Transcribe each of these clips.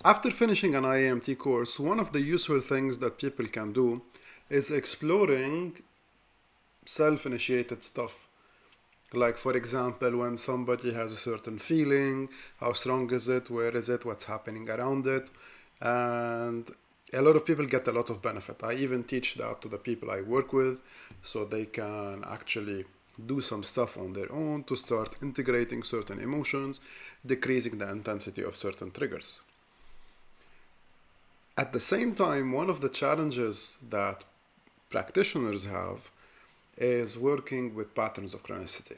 After finishing an IEMT course, one of the useful things that people can do is exploring self-initiated stuff. Like, for example, when somebody has a certain feeling, how strong is it, where is it, what's happening around it. And a lot of people get a lot of benefit. I even teach that to the people I work with so they can actually do some stuff on their own to start integrating certain emotions, decreasing the intensity of certain triggers. At the same time, one of the challenges that practitioners have is working with patterns of chronicity.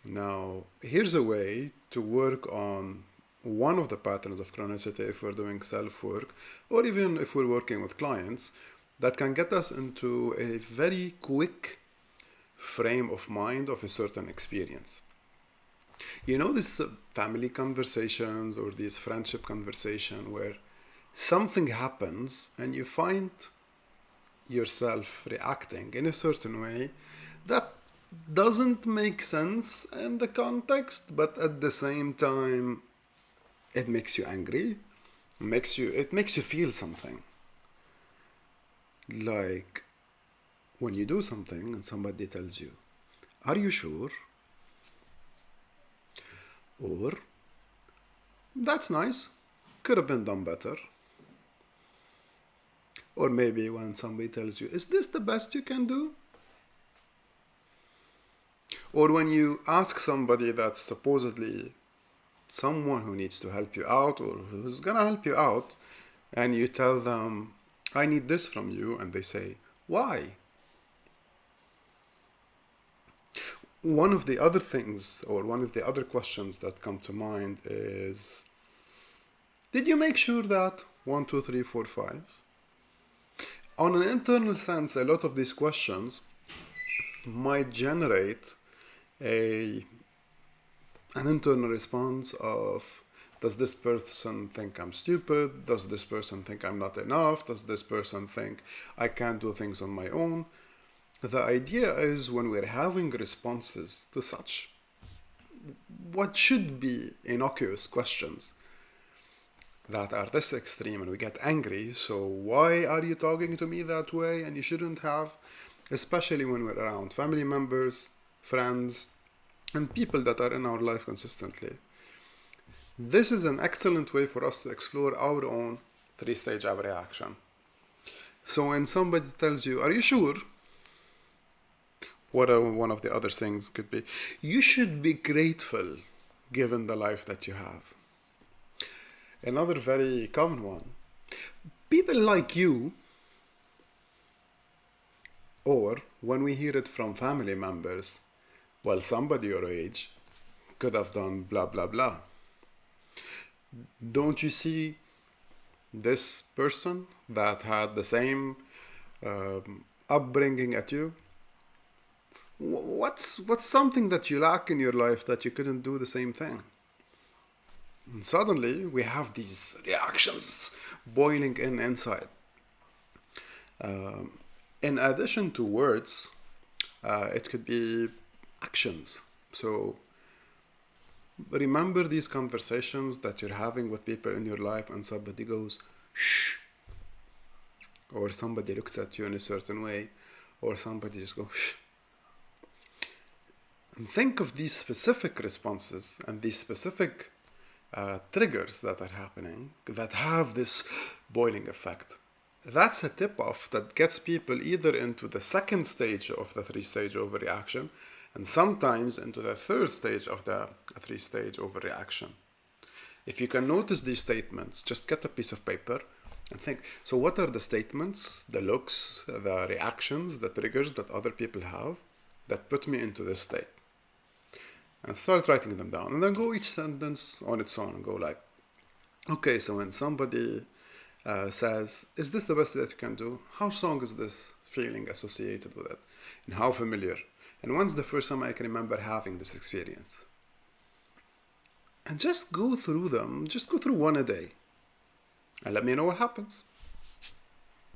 Now, here's a way to work on one of the patterns of chronicity if we're doing self-work, or even if we're working with clients, that can get us into a very quick frame of mind of a certain experience. You know, these family conversations or these friendship conversations where something happens and you find yourself reacting in a certain way that doesn't make sense in the context, but at the same time it makes you angry, it makes you feel something. Like when you do something and somebody tells you, "Are you sure?" Or, "That's nice, could have been done better." Or maybe when somebody tells you, "Is this the best you can do?" Or when you ask somebody that's supposedly someone who needs to help you out or who's gonna help you out, and you tell them, "I need this from you," and they say, "Why?" One of the other things, or one of the other questions that come to mind is, "Did you make sure that 1, 2, 3, 4, 5?" On an internal sense, a lot of these questions might generate an internal response of, does this person think I'm stupid? Does this person think I'm not enough? Does this person think I can't do things on my own? The idea is, when we're having responses to such what should be innocuous questions that are this extreme, and we get angry, so why are you talking to me that way? And you shouldn't have, especially when we're around family members, friends, and people that are in our life consistently. This is an excellent way for us to explore our own three-stage overreaction. So when somebody tells you, "Are you sure?" What one of the other things could be, you should be grateful given the life that you have. Another very common one, people like you, or when we hear it from family members, "Well, somebody your age could have done blah, blah, blah. Don't you see this person that had the same upbringing at you? What's something that you lack in your life that you couldn't do the same thing?" And suddenly we have these reactions boiling inside. In addition to words, it could be actions. So remember these conversations that you're having with people in your life and somebody goes, "Shh," or somebody looks at you in a certain way, or somebody just goes, "Shh." And think of these specific responses and these specific triggers that are happening that have this boiling effect. That's a tip-off that gets people either into the second stage of the three-stage overreaction and sometimes into the third stage of the three-stage overreaction. If you can notice these statements, just get a piece of paper and think, so what are the statements, the looks, the reactions, the triggers that other people have that put me into this state? And start writing them down. And then go each sentence on its own and go like, okay, so when somebody says, "Is this the best that you can do?" How strong is this feeling associated with it? And how familiar? And when's the first time I can remember having this experience? And just go through them. Just go through one a day. And let me know what happens.